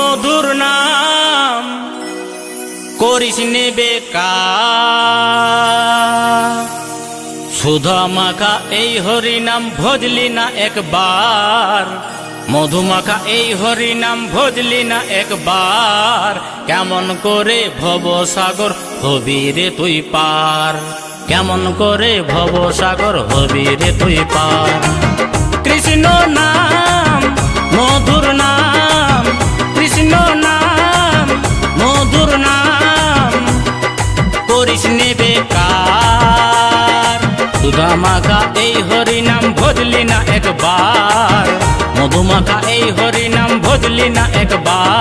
মধুর নাম করিস নে বেকার। সুধা মাখা এই হরি নাম ভজলি না একবার, মধুমাখা এই হরি নাম ভজলি না একবার। কেমন করে ভবসাগর হবি রে তুই পার, কেমন করে ভবসাগর হবি রে তুই পার। কৃষ্ণ নাম মধুর নাম, কৃষ্ণ নাম মধুর নাম করিস নে বেকার। সুধা মাখা এই হরি নাম ভজলি না একবার, মধুমাখা এই হরি নাম ভজলি না একবার।